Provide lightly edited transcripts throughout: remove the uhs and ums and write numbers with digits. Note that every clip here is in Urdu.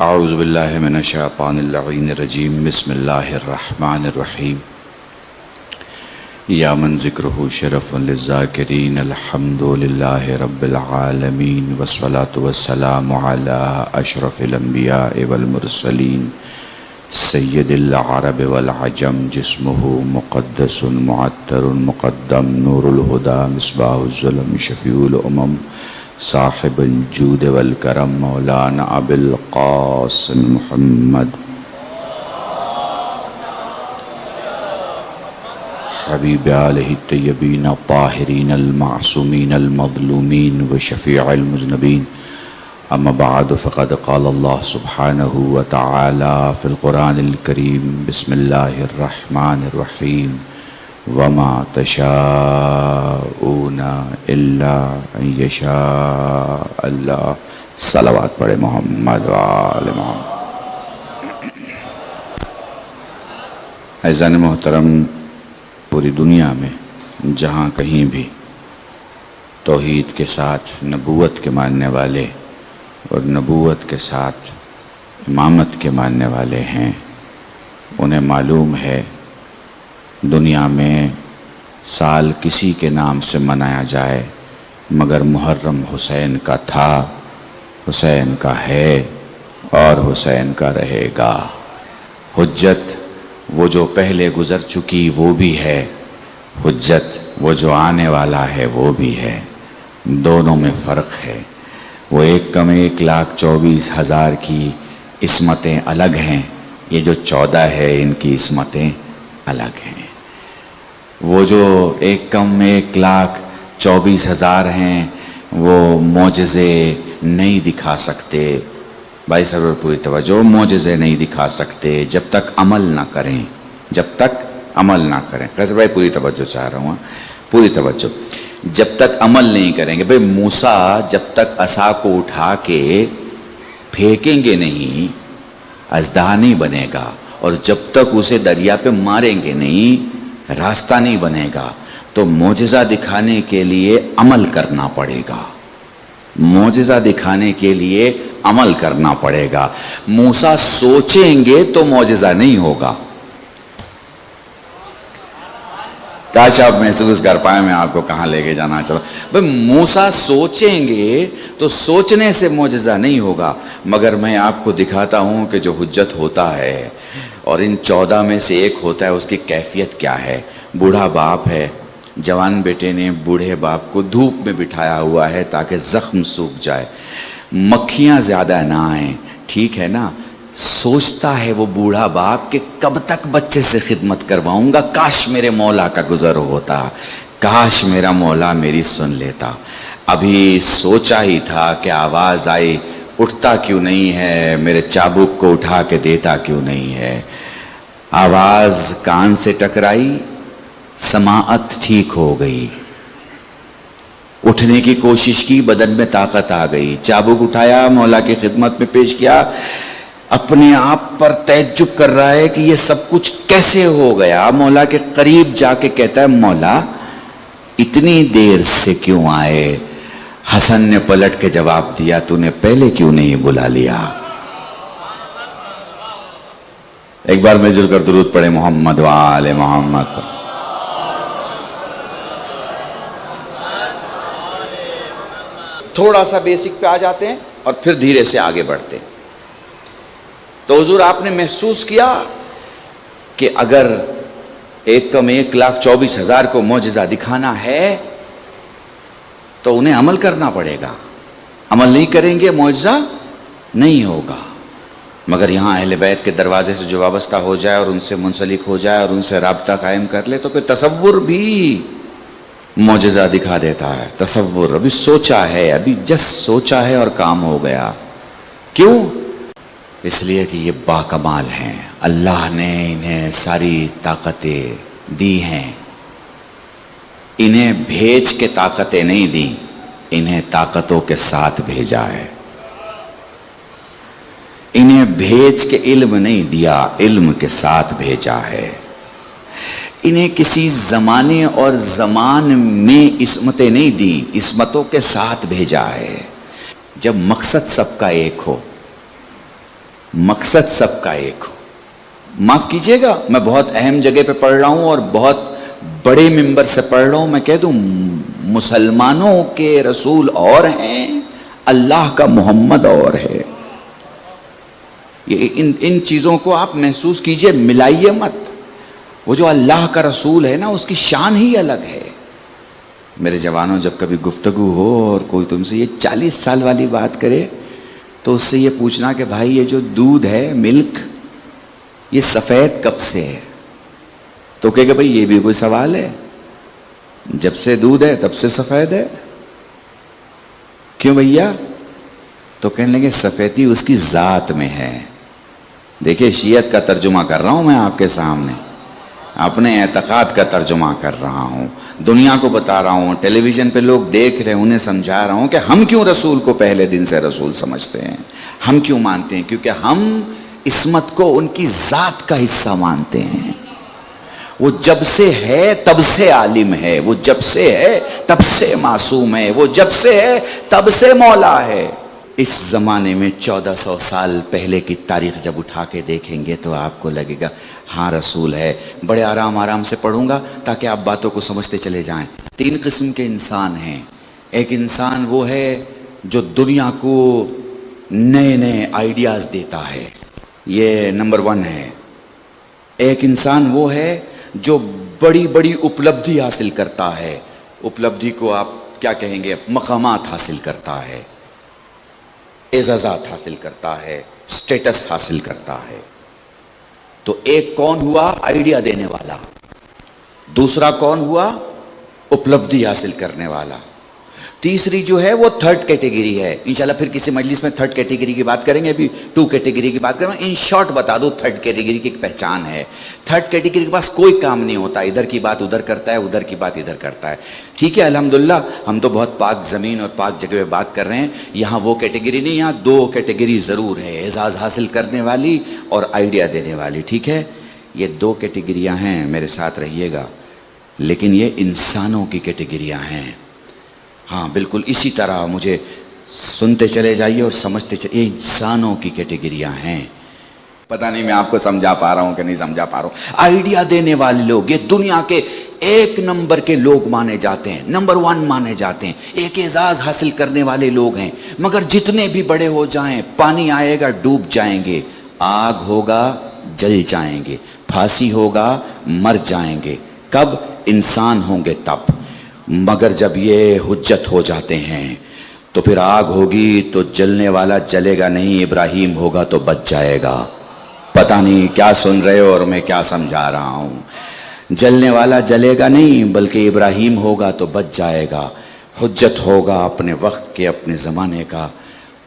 اعوذ باللہ من الشیطان اللعین الرجیم بسم اللہ الرحمن الرحیم یا من ذکرہ شرف للذاکرین الحمد للہ رب العالمین والصلاة والسلام علی اشرف الانبیاء والمرسلین سید العرب والعجم جسمہ مقدس معطر مقدم نور الہدی مصباح الظلم شفیع الامم صاحب الجود والکرم مولانا ابو القاسم محمد حبیب آلہ الطیبین الطاہرین المعصومین المظلومین وشفیع المذنبین اما بعد فقد قال اللہ سبحانہ وتعالی فی القرآن الکریم بسم اللہ الرحمن الرحیم وما تشاءون الا ان یشاء اللہ صلوات پڑھے محمد وآل محمد۔ عزیزان محترم، پوری دنیا میں جہاں کہیں بھی توحید کے ساتھ نبوت کے ماننے والے اور نبوت کے ساتھ امامت کے ماننے والے ہیں، انہیں معلوم ہے دنیا میں سال کسی کے نام سے منایا جائے مگر محرم حسین کا تھا، حسین کا ہے اور حسین کا رہے گا۔ حجت وہ جو پہلے گزر چکی وہ بھی ہے، حجت وہ جو آنے والا ہے وہ بھی ہے، دونوں میں فرق ہے۔ وہ 1,24,000 کی عصمتیں الگ ہیں، یہ جو 14 ہے ان کی عصمتیں الگ ہیں۔ وہ جو 1,24,000 ہیں وہ معجزے نہیں دکھا سکتے، بھائی سرور پوری توجہ، معجزے نہیں دکھا سکتے جب تک عمل نہ کریں، جب تک عمل نہ کریں۔ قیصر بھائی پوری توجہ چاہ رہا ہوں، پوری توجہ، جب تک عمل نہیں کریں گے۔ بھائی موسیٰ جب تک عصا کو اٹھا کے پھینکیں گے نہیں اژدہا نہیں بنے گا، اور جب تک اسے دریا پہ ماریں گے نہیں راستہ نہیں بنے گا۔ تو معجزہ دکھانے کے لیے عمل کرنا پڑے گا، معجزہ دکھانے کے لیے عمل کرنا پڑے گا۔ موسیٰ سوچیں گے تو معجزہ نہیں ہوگا۔ کاش آپ محسوس کر پائیں میں آپ کو کہاں لے کے جانا چاہتا ہوں۔ بھئی موسیٰ سوچیں گے تو سوچنے سے معجزہ نہیں ہوگا، مگر میں آپ کو دکھاتا ہوں کہ جو حجت ہوتا ہے اور ان 14 میں سے ایک ہوتا ہے، اس کی کیفیت کیا ہے۔ بوڑھا باپ ہے، جوان بیٹے نے بوڑھے باپ کو دھوپ میں بٹھایا ہوا ہے تاکہ زخم سوکھ جائے، مکھیاں زیادہ نہ آئیں، ٹھیک ہے نا۔ سوچتا ہے وہ بوڑھا باپ کہ کب تک بچے سے خدمت کرواؤں گا، کاش میرے مولا کا گزر ہوتا، کاش میرا مولا میری سن لیتا۔ ابھی سوچا ہی تھا کہ آواز آئی، اٹھتا کیوں نہیں ہے، میرے چابک کو اٹھا کے دیتا کیوں نہیں ہے۔ آواز کان سے ٹکرائی، سماعت ٹھیک ہو گئی، اٹھنے کی کوشش کی، بدن میں طاقت آ گئی، چابک اٹھایا، مولا کی خدمت میں پیش کیا۔ اپنے آپ پر تعجب کر رہا ہے کہ یہ سب کچھ کیسے ہو گیا۔ مولا کے قریب جا کے کہتا ہے، مولا اتنی دیر سے کیوں آئے؟ حسن نے پلٹ کے جواب دیا، تو نے پہلے کیوں نہیں بلا لیا؟ ایک بار مل جل کر درود پڑھے محمد وآل محمد پر۔ تھوڑا سا بیسک پہ آ جاتے ہیں اور پھر دھیرے سے آگے بڑھتے ہیں۔ تو حضور آپ نے محسوس کیا کہ اگر 1,24,000 کو معجزہ دکھانا ہے تو انہیں عمل کرنا پڑے گا، عمل نہیں کریں گے معجزہ نہیں ہوگا۔ مگر یہاں اہل بیت کے دروازے سے جو وابستہ ہو جائے اور ان سے منسلک ہو جائے اور ان سے رابطہ قائم کر لے تو پھر تصور بھی معجزہ دکھا دیتا ہے۔ تصور ابھی سوچا ہے، ابھی جس سوچا ہے اور کام ہو گیا۔ کیوں؟ اس لیے کہ یہ باکمال ہیں، اللہ نے انہیں ساری طاقتیں دی ہیں، انہیں بھیج کے طاقتیں نہیں دیں، انہیں طاقتوں کے ساتھ بھیجا ہے۔ انہیں بھیج کے علم نہیں دیا، علم کے ساتھ بھیجا ہے۔ انہیں کسی زمانے اور زمان میں عصمتیں نہیں دی، عصمتوں کے ساتھ بھیجا ہے۔ جب مقصد سب کا ایک ہو، مقصد سب کا ایک ہو. معاف کیجئے گا میں بہت اہم جگہ پہ پڑھ رہا ہوں اور بہت بڑے ممبر سے پڑھ رہا ہوں, میں کہہ دوں مسلمانوں کے رسول اور ہیں, اللہ کا محمد اور ہے. یہ ان چیزوں کو آپ محسوس کیجئے, ملائیے مت. وہ جو اللہ کا رسول ہے نا اس کی شان ہی الگ ہے. میرے جوانوں, جب کبھی گفتگو ہو اور کوئی تم سے یہ 40 سال والی بات کرے تو اس سے یہ پوچھنا کہ بھائی یہ جو دودھ ہے, ملک, یہ سفید کب سے ہے؟ تو کہے کہ بھائی یہ بھی کوئی سوال ہے, جب سے دودھ ہے تب سے سفید ہے. کیوں بھیا؟ تو کہنے لگے سفیدی اس کی ذات میں ہے. دیکھیں شیعت کا ترجمہ کر رہا ہوں میں آپ کے سامنے, اپنے اعتقاد کا ترجمہ کر رہا ہوں, دنیا کو بتا رہا ہوں, ٹیلی ویژن پہ لوگ دیکھ رہے ہیں انہیں سمجھا رہا ہوں کہ ہم کیوں رسول کو پہلے دن سے رسول سمجھتے ہیں, ہم کیوں مانتے ہیں. کیونکہ ہم عصمت کو ان کی ذات کا حصہ مانتے ہیں. وہ جب سے ہے تب سے عالم ہے, وہ جب سے ہے تب سے معصوم ہے, وہ جب سے ہے تب سے مولا ہے. اس زمانے میں 1400 سال پہلے کی تاریخ جب اٹھا کے دیکھیں گے تو آپ کو لگے گا ہاں رسول ہے. بڑے آرام سے پڑھوں گا تاکہ آپ باتوں کو سمجھتے چلے جائیں. 3 قسم کے انسان ہیں. ایک انسان وہ ہے جو دنیا کو نئے آئیڈیاز دیتا ہے, یہ نمبر 1 ہے. ایک انسان وہ ہے جو بڑی اپلبدھی حاصل کرتا ہے. اپلبدھی کو آپ کیا کہیں گے؟ مقامات حاصل کرتا ہے, اعزازات حاصل کرتا ہے, سٹیٹس حاصل کرتا ہے. تو ایک کون ہوا؟ آئیڈیا دینے والا. دوسرا کون ہوا؟ اپلبدھی حاصل کرنے والا. تیسری جو ہے وہ 3rd کیٹیگری ہے. انشاءاللہ پھر کسی مجلس میں 3rd کیٹیگری کی بات کریں گے, ابھی 2 کیٹیگری کی بات کریں گے. ان شارٹ بتا دو 3rd کیٹیگری کی ایک پہچان ہے. 3rd کیٹیگری کے پاس کوئی کام نہیں ہوتا, ادھر کی بات ادھر کرتا ہے, ادھر کی بات ادھر کرتا ہے. ٹھیک ہے الحمدللہ, ہم تو بہت پاک زمین اور پاک جگہ پہ بات کر رہے ہیں. یہاں وہ کیٹیگری نہیں, یہاں 2 کیٹیگری ضرور ہے, اعزاز حاصل کرنے والی اور آئیڈیا دینے والی. ٹھیک ہے, یہ 2 کیٹیگریاں ہیں, میرے ساتھ رہیے گا. لیکن یہ انسانوں کی کیٹیگریاں ہیں. ہاں بالکل اسی طرح مجھے سنتے چلے جائیے اور سمجھتے چلے. یہ انسانوں کی کیٹیگریاں ہیں. پتہ نہیں میں آپ کو سمجھا پا رہا ہوں کہ نہیں سمجھا پا رہا ہوں. آئیڈیا دینے والے لوگ یہ دنیا کے 1 نمبر کے لوگ مانے جاتے ہیں, نمبر 1 مانے جاتے ہیں. ایک اعزاز حاصل کرنے والے لوگ ہیں, مگر جتنے بھی بڑے ہو جائیں, پانی آئے گا ڈوب جائیں گے, آگ ہوگا جل جائیں گے, پھانسی ہوگا مر جائیں گے. کب؟ انسان ہوں گے تب. مگر جب یہ حجت ہو جاتے ہیں تو پھر آگ ہوگی تو جلنے والا جلے گا نہیں, ابراہیم ہوگا تو بچ جائے گا. پتہ نہیں کیا سن رہے ہو اور میں کیا سمجھا رہا ہوں. جلنے والا جلے گا نہیں بلکہ ابراہیم ہوگا تو بچ جائے گا. حجت ہوگا اپنے وقت کے, اپنے زمانے کا.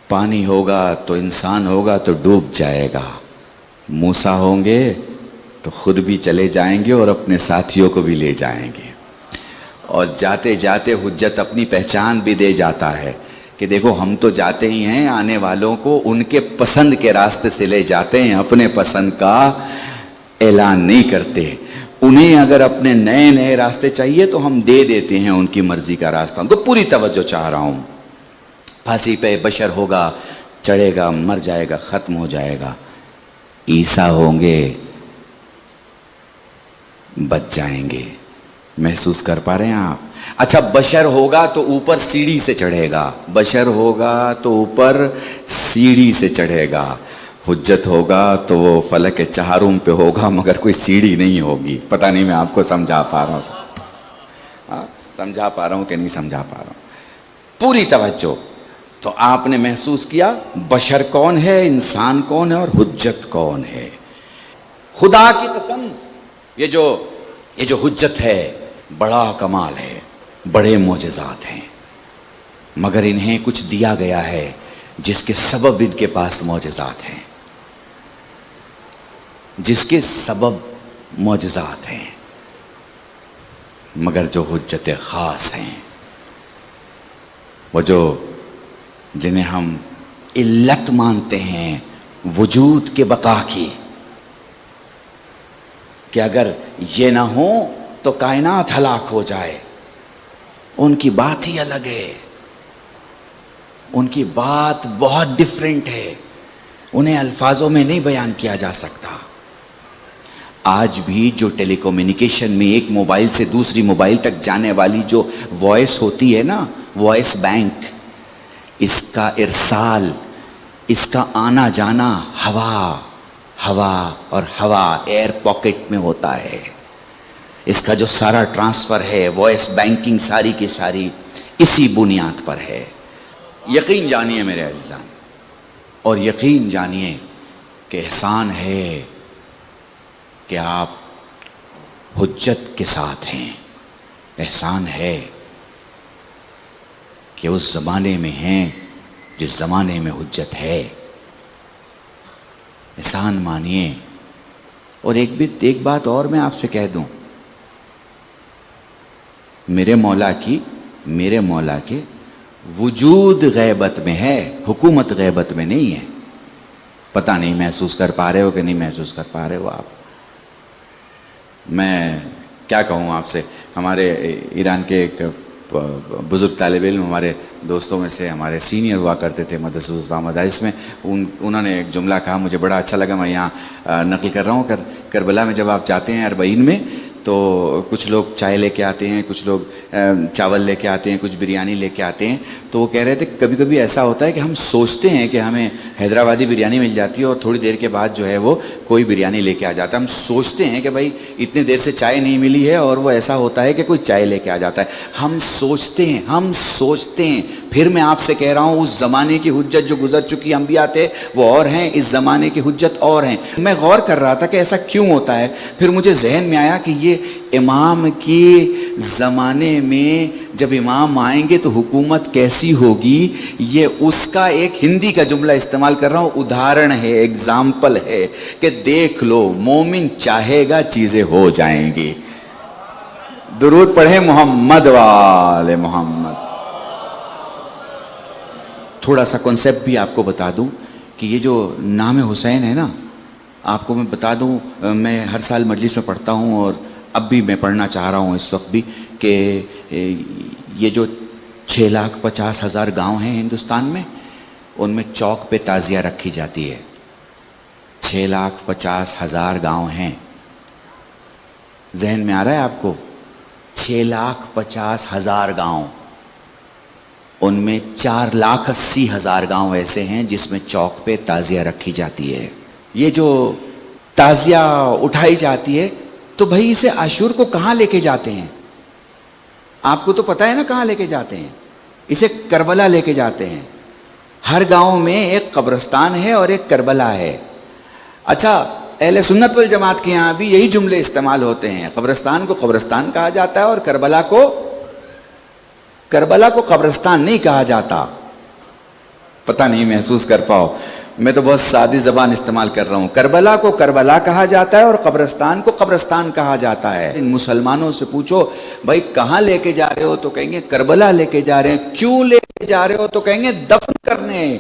پانی ہوگا تو انسان ہوگا تو ڈوب جائے گا. موسیٰ ہوں گے تو خود بھی چلے جائیں گے اور اپنے ساتھیوں کو بھی لے جائیں گے. اور جاتے جاتے حجت اپنی پہچان بھی دے جاتا ہے کہ دیکھو ہم تو جاتے ہی ہیں, آنے والوں کو ان کے پسند کے راستے سے لے جاتے ہیں, اپنے پسند کا اعلان نہیں کرتے. انہیں اگر اپنے نئے راستے چاہیے تو ہم دے دیتے ہیں ان کی مرضی کا راستہ. ان کو پوری توجہ چاہ رہا ہوں. پھانسی پہ بشر ہوگا, چڑھے گا, مر جائے گا, ختم ہو جائے گا. عیسیٰ ہوں گے بچ جائیں گے. محسوس کر پا رہے ہیں آپ؟ اچھا بشر ہوگا تو اوپر سیڑھی سے چڑھے گا, بشر ہوگا تو اوپر سیڑھی سے چڑھے گا. حجت ہوگا تو وہ فلک کے چہارم پہ ہوگا مگر کوئی سیڑھی نہیں ہوگی. پتہ نہیں میں آپ کو سمجھا پا رہا ہوں, سمجھا پا رہا ہوں کہ نہیں سمجھا پا رہا ہوں. پوری توجہ. تو آپ نے محسوس کیا بشر کون ہے, انسان کون ہے اور حجت کون ہے. خدا کی قسم یہ جو حجت ہے بڑا کمال ہے, بڑے معجزات ہیں, مگر انہیں کچھ دیا گیا ہے جس کے سبب ان کے پاس معجزات ہیں, جس کے سبب معجزات ہیں. مگر جو حجت خاص ہیں, وہ جو جنہیں ہم علت مانتے ہیں وجود کے بقا کی, کہ اگر یہ نہ ہو تو کائنات ہلاک ہو جائے, ان کی بات ہی الگ ہے. ان کی بات بہت ڈیفرنٹ ہے. انہیں الفاظوں میں نہیں بیان کیا جا سکتا۔ آج بھی جو ٹیلی کمیونیکیشن میں ایک موبائل سے دوسری موبائل تک جانے والی جو وائس ہوتی ہے نا، وائس بینک، اس کا ارسال، اس کا آنا جانا ہوا اور ہوا ایئر پاکٹ میں ہوتا ہے۔ اس کا جو سارا ٹرانسفر ہے، وائس بینکنگ ساری کی ساری اسی بنیاد پر ہے۔ یقین جانیے میرے عزیزان، اور یقین جانیے کہ احسان ہے کہ آپ حجت کے ساتھ ہیں، احسان ہے کہ اس زمانے میں ہیں جس زمانے میں حجت ہے۔ احسان مانیے۔ اور ایک بات اور میں آپ سے کہہ دوں، میرے مولا کے وجود غیبت میں ہے، حکومت غیبت میں نہیں ہے۔ پتہ نہیں محسوس کر پا رہے ہو کہ نہیں محسوس کر پا رہے ہو آپ۔ میں کیا کہوں آپ سے، ہمارے ایران کے ایک بزرگ طالب علم ہمارے دوستوں میں سے ہمارے سینئر ہوا کرتے تھے مدرسہ مدارس میں، انہوں نے ایک جملہ کہا، مجھے بڑا اچھا لگا، میں یہاں نقل کر رہا ہوں۔ کربلا میں جب آپ جاتے ہیں اربعین میں، تو کچھ لوگ چائے لے کے آتے ہیں، کچھ لوگ چاول لے کے آتے ہیں، کچھ بریانی لے کے آتے ہیں۔ تو وہ کہہ رہے تھے کبھی کبھی ایسا ہوتا ہے کہ ہم سوچتے ہیں کہ ہمیں حیدرآبادی بریانی مل جاتی ہے اور تھوڑی دیر کے بعد جو ہے وہ کوئی بریانی لے کے آ جاتا ہے۔ ہم سوچتے ہیں کہ بھائی اتنے دیر سے چائے نہیں ملی ہے، اور وہ ایسا ہوتا ہے کہ کوئی چائے لے کے آ جاتا ہے۔ ہم سوچتے ہیں۔ پھر میں آپ سے کہہ رہا ہوں، اس زمانے کی حجت جو گزر چکی انبیاء تھے وہ اور ہیں، اس زمانے کی حجت اور ہیں۔ میں غور کر رہا تھا کہ ایسا کیوں ہوتا ہے، پھر مجھے ذہن میں آیا کہ یہ امام کے زمانے میں جب امام آئیں گے تو حکومت کیسی ہوگی، یہ اس کا ایک ہندی کا جملہ استعمال کر رہا ہوں، ادھارن ہے، ایگزامپل ہے کہ دیکھ لو، مومن چاہے گا چیزیں ہو جائیں گی۔ درود پڑھیں محمد وآل محمد۔ تھوڑا سا کنسیپٹ بھی آپ کو بتا دوں کہ یہ جو نام حسین ہے نا، آپ کو میں بتا دوں، میں ہر سال مجلس میں پڑھتا ہوں، اور اب بھی میں پڑھنا چاہ رہا ہوں اس وقت بھی، کہ یہ جو 6,50,000 گاؤں ہیں ہندوستان میں، ان میں چوک پہ تعزیہ رکھی جاتی ہے۔ 6,50,000 گاؤں ہیں۔ ذہن میں آ رہا ہے آپ کو؟ 6,50,000 گاؤں، ان میں 4,80,000 گاؤں ایسے ہیں جس میں چوک پہ تعزیہ رکھی جاتی ہے۔ یہ جو تعزیہ اٹھائی جاتی ہے تو بھائی اسے عاشور کو کہاں لے کے جاتے ہیں؟ آپ کو تو پتہ ہے نا کہاں لے کے جاتے ہیں؟ اسے کربلا لے کے جاتے ہیں۔ ہر گاؤں میں ایک قبرستان ہے اور ایک کربلا ہے۔ اچھا، اہل سنت والجماعت کے یہاں بھی یہی جملے استعمال ہوتے ہیں، قبرستان کو قبرستان کہا جاتا ہے اور کربلا کو قبرستان نہیں کہا جاتا۔ پتہ نہیں محسوس کر پاؤ، میں تو بہت سادی زبان استعمال کر رہا ہوں۔ کربلا کو کربلا کہا جاتا ہے اور قبرستان کو قبرستان کہا جاتا ہے۔ ان مسلمانوں سے پوچھو بھائی کہاں لے کے جا رہے ہو، تو کہیں گے کربلا لے کے جا رہے ہیں۔ کیوں لے کے جا رہے ہو، تو کہیں گے دفن کرنے۔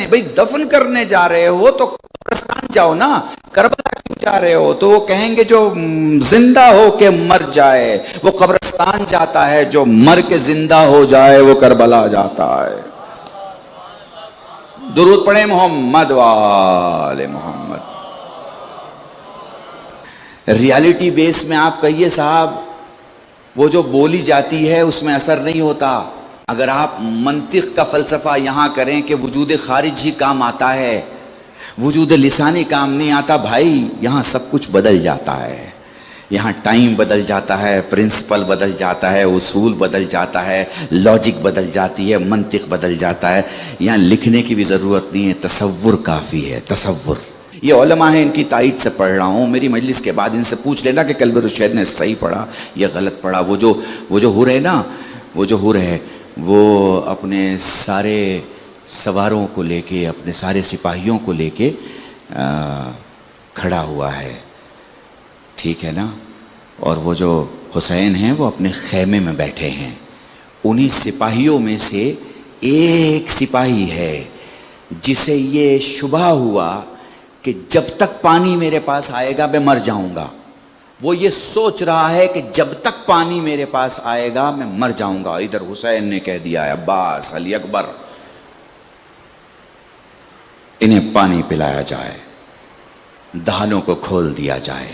بھائی دفن کرنے جا رہے ہو تو قبرستان جاؤ نا، کربلا کیوں جا رہے ہو؟ تو وہ کہیں گے جو زندہ ہو کے مر جائے وہ قبرستان جاتا ہے، جو مر کے زندہ ہو جائے وہ کربلا جاتا ہے۔ درود پڑھیں محمد وآل محمد۔ ریالٹی بیس میں آپ کہیے صاحب، وہ جو بولی جاتی ہے اس میں اثر نہیں ہوتا۔ اگر آپ منطق کا فلسفہ یہاں کریں کہ وجود خارج ہی کام آتا ہے، وجود لسانی کام نہیں آتا، بھائی یہاں سب کچھ بدل جاتا ہے۔ یہاں ٹائم بدل جاتا ہے، پرنسپل بدل جاتا ہے، اصول بدل جاتا ہے، لاجک بدل جاتی ہے، منطق بدل جاتا ہے۔ یہاں لکھنے کی بھی ضرورت نہیں ہے، تصور کافی ہے، تصور۔ یہ علماء ہیں، ان کی تائید سے پڑھ رہا ہوں، میری مجلس کے بعد ان سے پوچھ لینا کہ قلب الرشید نے صحیح پڑھا یا غلط پڑھا۔ وہ جو حر ہے نا، وہ اپنے سارے سواروں کو لے کے، اپنے سارے سپاہیوں کو لے کے کھڑا ہوا ہے، ٹھیک ہے نا؟ اور وہ جو حسین ہیں وہ اپنے خیمے میں بیٹھے ہیں۔ انہی سپاہیوں میں سے ایک سپاہی ہے جسے یہ شبہ ہوا کہ جب تک پانی میرے پاس آئے گا میں مر جاؤں گا۔ وہ یہ سوچ رہا ہے کہ جب تک پانی میرے پاس آئے گا میں مر جاؤں گا۔ ادھر حسین نے کہہ دیا ہے عباس علی اکبر، انہیں پانی پلایا جائے، دہانوں کو کھول دیا جائے،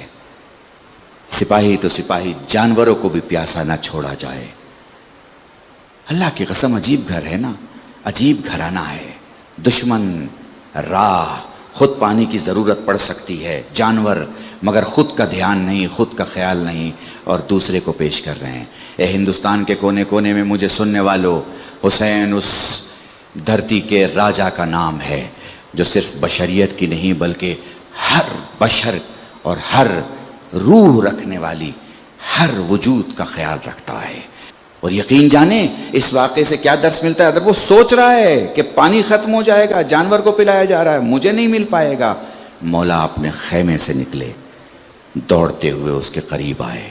سپاہی تو سپاہی جانوروں کو بھی پیاسا نہ چھوڑا جائے۔ اللہ کی قسم عجیب گھر ہے نا، عجیب گھرانہ ہے۔ دشمن راہ، خود پانی کی ضرورت پڑ سکتی ہے، جانور، مگر خود کا دھیان نہیں، خود کا خیال نہیں، اور دوسرے کو پیش کر رہے ہیں۔ اے ہندوستان کے کونے کونے میں مجھے سننے والوں، حسین اس دھرتی کے راجا کا نام ہے جو صرف بشریت کی نہیں بلکہ ہر بشر اور ہر روح رکھنے والی ہر وجود کا خیال رکھتا ہے۔ اور یقین جانیں اس واقعے سے کیا درس ملتا ہے؟ اگر وہ سوچ رہا ہے کہ پانی ختم ہو جائے گا، جانور کو پلایا جا رہا ہے، مجھے نہیں مل پائے گا، مولا اپنے خیمے سے نکلے، دوڑتے ہوئے اس کے قریب آئے،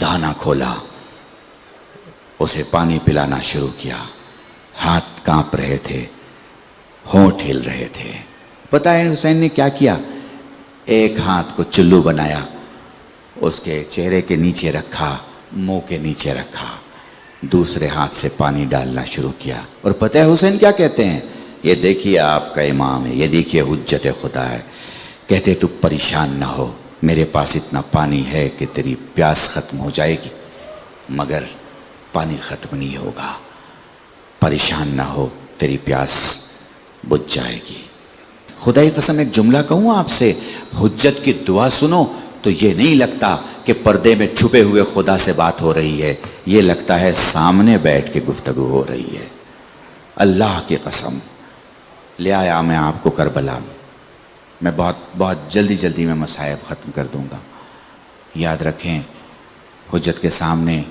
دھانا کھولا، اسے پانی پلانا شروع کیا۔ ہاتھ کانپ رہے تھے، ہونٹ ہل رہے تھے۔ پتہ ہے حسین نے کیا کیا؟ ایک ہاتھ کو چلو بنایا، اس کے چہرے کے نیچے رکھا، منہ کے نیچے رکھا، دوسرے ہاتھ سے پانی ڈالنا شروع کیا۔ اور پتہ ہے حسین کیا کہتے ہیں؟ یہ دیکھیے آپ کا امام ہے، یہ دیکھیے حجت خدا ہے، کہتے تو پریشان نہ ہو، میرے پاس اتنا پانی ہے کہ تیری پیاس ختم ہو جائے گی، مگر پانی ختم نہیں ہوگا، پریشان نہ ہو، تیری پیاس بجھ جائے گی۔ خدا کی قسم ایک جملہ کہوں آپ سے، حجت کی دعا سنو تو یہ نہیں لگتا کہ پردے میں چھپے ہوئے خدا سے بات ہو رہی ہے، یہ لگتا ہے سامنے بیٹھ کے گفتگو ہو رہی ہے۔ اللہ کی قسم لے آیا میں آپ کو کربلا میں بہت جلدی میں مصائب ختم کر دوں گا۔ یاد رکھیں حجت کے سامنے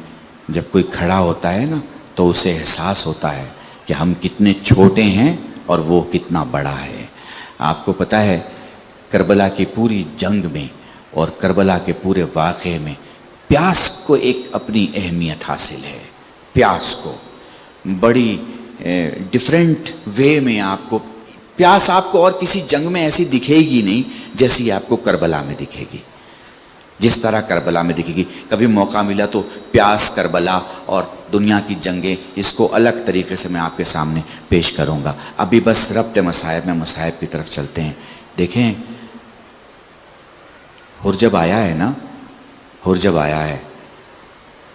جب کوئی کھڑا ہوتا ہے نا تو اسے احساس ہوتا ہے کہ ہم کتنے چھوٹے ہیں اور وہ کتنا بڑا ہے۔ آپ کو پتہ ہے کربلا کی پوری جنگ میں اور کربلا کے پورے واقعے میں پیاس کو ایک اپنی اہمیت حاصل ہے۔ پیاس کو بڑی ڈیفرنٹ وے میں آپ کو پیاس آپ کو اور کسی جنگ میں ایسی دکھے گی نہیں جیسی آپ کو کربلا میں دکھے گی، جس طرح کربلا میں دکھے گی۔ کبھی موقع ملا تو پیاس کربلا اور دنیا کی جنگیں اس کو الگ طریقے سے میں آپ کے سامنے پیش کروں گا۔ ابھی بس ربط مصائب میں مصائب کی طرف چلتے ہیں۔ دیکھیں حر آیا ہے نا، حر آیا ہے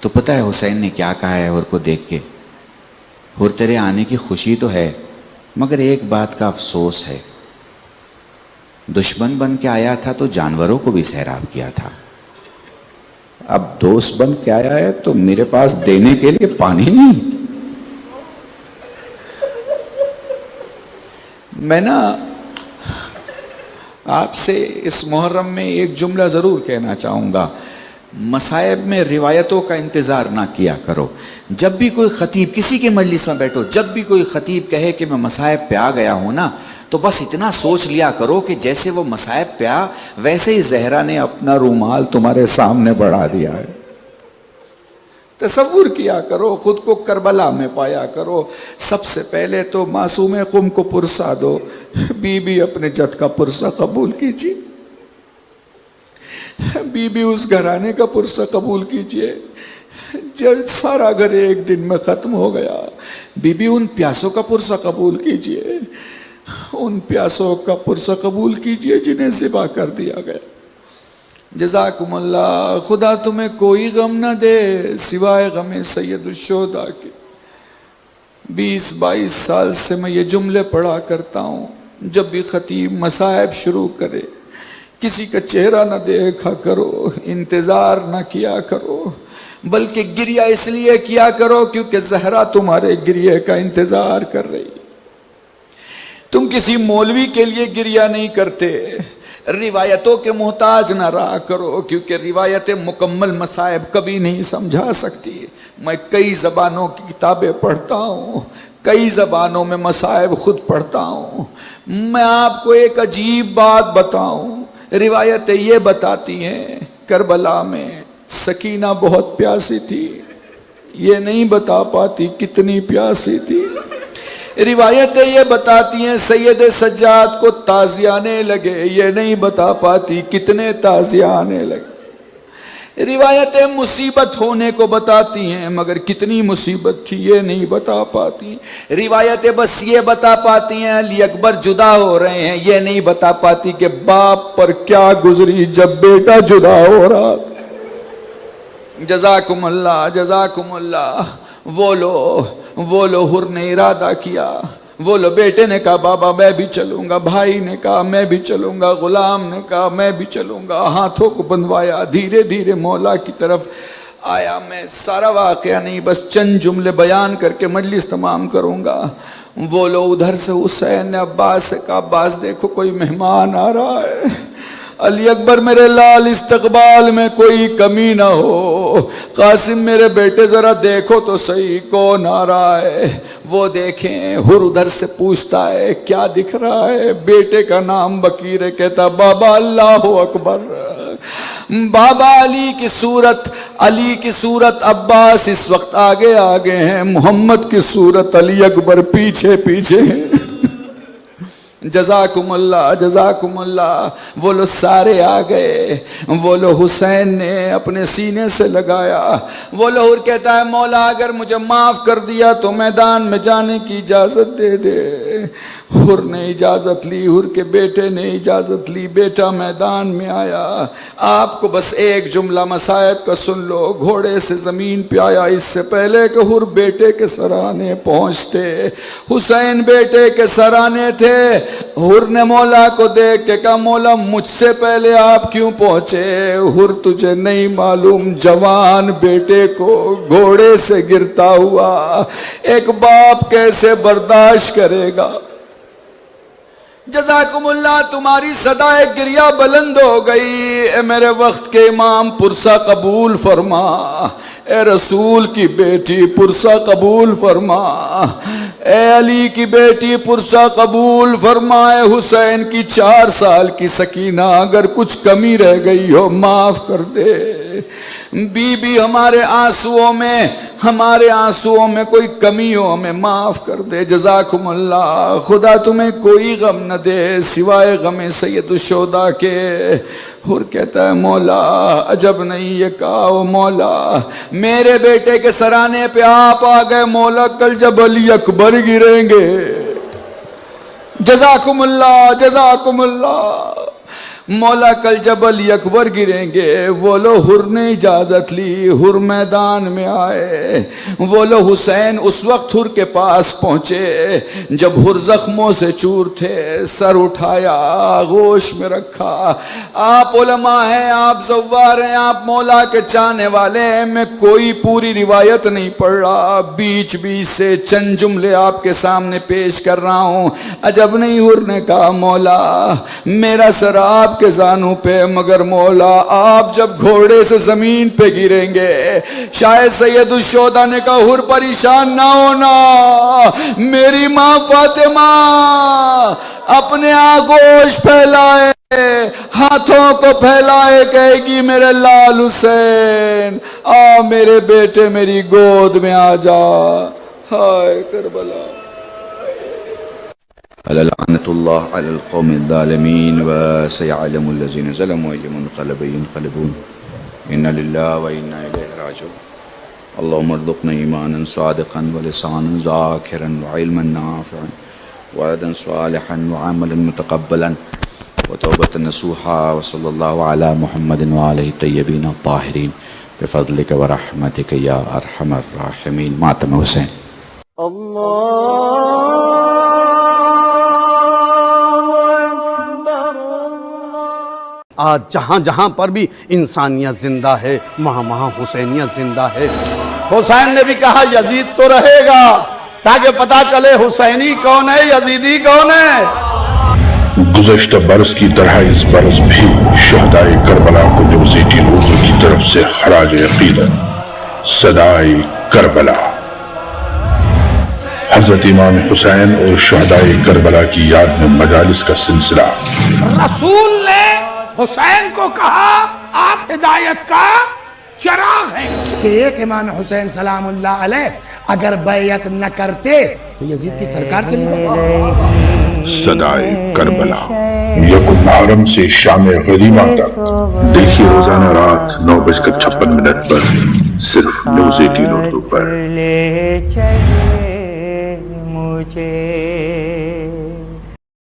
تو پتہ ہے حسین نے کیا کہا ہے حر کو دیکھ کے؟ حر تیرے آنے کی خوشی تو ہے مگر ایک بات کا افسوس ہے، دشمن بن کے آیا تھا تو جانوروں کو بھی سیراب کیا تھا، اب دوست بن کے آیا ہے تو میرے پاس دینے کے لیے پانی نہیں۔ میں نا آپ سے اس محرم میں ایک جملہ ضرور کہنا چاہوں گا، مصائب میں روایتوں کا انتظار نہ کیا کرو۔ جب بھی کوئی خطیب کسی کے مجلس میں بیٹھو، جب بھی کوئی خطیب کہے کہ میں مصائب پہ آ گیا ہوں نا تو بس اتنا سوچ لیا کرو کہ جیسے وہ مصائب پہ آ ویسے ہی زہرا نے اپنا رومال تمہارے سامنے بڑھا دیا ہے۔ تصور کیا کرو، خود کو کربلا میں پایا کرو۔ سب سے پہلے تو معصوم قم کو پرسہ دو، بی بی اپنے جد کا پرسہ قبول کیجیے، بی بی اس گھرانے کا پرسہ قبول کیجیے جب سارا گھر ایک دن میں ختم ہو گیا۔ بی بی ان پیاسوں کا پرسہ قبول کیجیے، ان پیاسوں کا پرسہ قبول کیجیے جنہیں ذبح کر دیا گیا۔ جزاکم اللہ، خدا تمہیں کوئی غم نہ دے سوائے غم سید الشہداء کے۔ 20-22 سال سے میں یہ جملے پڑھا کرتا ہوں، جب بھی خطیب مصائب شروع کرے کسی کا چہرہ نہ دیکھا کرو، انتظار نہ کیا کرو، بلکہ گریہ اس لیے کیا کرو کیونکہ زہرا تمہارے گریہ کا انتظار کر رہی ہے۔ تم کسی مولوی کے لیے گریہ نہیں کرتے، روایتوں کے محتاج نہ رہا کرو کیونکہ روایتیں مکمل مصائب کبھی نہیں سمجھا سکتی۔ میں کئی زبانوں کی کتابیں پڑھتا ہوں، کئی زبانوں میں مصائب خود پڑھتا ہوں۔ میں آپ کو ایک عجیب بات بتاؤں، روایتیں یہ بتاتی ہیں کربلا میں سکینہ بہت پیاسی تھی، یہ نہیں بتا پاتی کتنی پیاسی تھی۔ روایتیں یہ بتاتی ہیں سید سجاد کو تازیہ آنے لگے، یہ نہیں بتا پاتی کتنے تازیہ آنے لگے۔ روایتیں مصیبت ہونے کو بتاتی ہیں مگر کتنی مصیبت تھی یہ نہیں بتا پاتی. روایتیں بس یہ بتا پاتی ہیں علی اکبر جدا ہو رہے ہیں، یہ نہیں بتا پاتی کہ باپ پر کیا گزری جب بیٹا جدا ہو رہا. جزاکم اللہ جزاکم اللہ. وہ لو حر نے ارادہ کیا، وہ لو بیٹے نے کہا بابا میں بھی چلوں گا، بھائی نے کہا میں بھی چلوں گا، غلام نے کہا میں بھی چلوں گا. ہاتھوں کو بندھوایا، دھیرے دھیرے مولا کی طرف آیا. میں سارا واقعہ نہیں بس چند جملے بیان کر کے مجلس تمام کروں گا. وہ لو ادھر سے حسین نے عباس سے کہا عباس دیکھو کوئی مہمان آ رہا ہے، علی اکبر میرے لال استقبال میں کوئی کمی نہ ہو. قاسم میرے بیٹے ذرا دیکھو تو صحیح کون آ رہا ہے. وہ دیکھیں حر ادھر سے پوچھتا ہے کیا دکھ رہا ہے. بیٹے کا نام بکیر ہے، کہتا بابا اللہ اکبر. بابا علی کی صورت عباس اس وقت آگے ہیں، محمد کی صورت علی اکبر پیچھے ہیں. جزاکم اللہ جزاکم اللہ. وہ لوگ سارے آ گئے. وہ لوگ حسین نے اپنے سینے سے لگایا. وہ لوگ کہتا ہے مولا اگر مجھے معاف کر دیا تو میدان میں جانے کی اجازت دے دے. حر نے اجازت لی، حر کے بیٹے نے اجازت لی. بیٹا میدان میں آیا. آپ کو بس ایک جملہ مصائب کا سن لو. گھوڑے سے زمین پہ آیا اس سے پہلے کہ حر بیٹے کے سرانے پہنچتے. حسین بیٹے کے سرانے تھے. حر نے مولا کو دیکھ کے کہا مولا مجھ سے پہلے آپ کیوں پہنچے. حر تجھے نہیں معلوم جوان بیٹے کو گھوڑے سے گرتا ہوا ایک باپ کیسے برداشت کرے گا. جزاکم اللہ. تمہاری صدائے گریہ بلند ہو گئی. اے میرے وقت کے امام پرسہ قبول فرما. اے رسول کی بیٹی پرسہ قبول فرما. اے علی کی بیٹی پرسہ قبول فرما. اے حسین کی 4 سال کی سکینہ اگر کچھ کمی رہ گئی ہو معاف کر دے. بی بی ہمارے آنسوؤں میں کوئی کمی ہو ہمیں معاف کر دے. جزاکم اللہ. خدا تمہیں کوئی غم نہ دے سوائے غم سید الشہداء کے. حر کہتا ہے مولا عجب نہیں یہ کہا مولا میرے بیٹے کے سرانے پہ آپ آ گئے. مولا کل جب علی اکبر گریں گے. جزاکم اللہ جزاکم اللہ. مولا کل جب علی اکبر گریں گے. وہ لو حر نے اجازت لی. حر میدان میں آئے. وہ لو حسین اس وقت حر کے پاس پہنچے جب حر زخموں سے چور تھے. سر اٹھایا آغوش میں رکھا. آپ علماء ہیں، آپ زوار ہیں، آپ مولا کے چاہنے والے ہیں. میں کوئی پوری روایت نہیں پڑھ رہا، بیچ سے چند جملے آپ کے سامنے پیش کر رہا ہوں. عجب نہیں. حر نے کہا مولا میرا سر آپ کے زانوں پہ مگر مولا آپ جب گھوڑے سے زمین پہ گریں گے. شاید سید الشہداء نے کہا حر پریشان نہ ہونا. میری ماں فاطمہ اپنے آغوش پھیلائے ہاتھوں کو پھیلائے کہے گی میرے لال حسین آ میرے بیٹے میری گود میں آ جا. ہائے کربلا. لعنت اللہ علی القوم الظالمین وسيعلم الذين ظلموا أي منقلب ينقلبون. إنا لله وإنا إليه راجعون. اللهم ارزقنا إيمانا صادقا ولسانا ذاكرا وعلما نافعا وولدا صالحا وعملا متقبلا وتوبة نصوحا. وصلى الله على محمد وآله الطيبين الطاهرين بفضلك ورحمتك يا أرحم الراحمين. ماتم حسین. آج جہاں جہاں پر بھی انسانیت زندہ ہے وہاں حسینیت زندہ ہے. حسین نے بھی کہا یزید تو رہے گا تاکہ پتا چلے حسینی کون ہے یزیدی کون ہے. گزشتہ برس کی طرح اس برس بھی شہدائے کربلا کو یونیورسٹی اردو کی طرف سے خراج عقیدت صدائے کربلا. حضرت امام حسین اور شہدائے کربلا کی یاد میں مجالس کا سلسلہ. رسول نے حسین کو کہا آپ ہدایت کا چراغ ہیں. کہ ایک امام حسین سلام اللہ علیہ اگر بیعت نہ کرتے تو یزید کی سرکار چلی جاتی. صدائے کربلا یکم محرم سے شام غریبہ تک دیکھیے روزانہ رات 9:56 پر صرف نیوز 18 اردو پر. لے چلے مجھے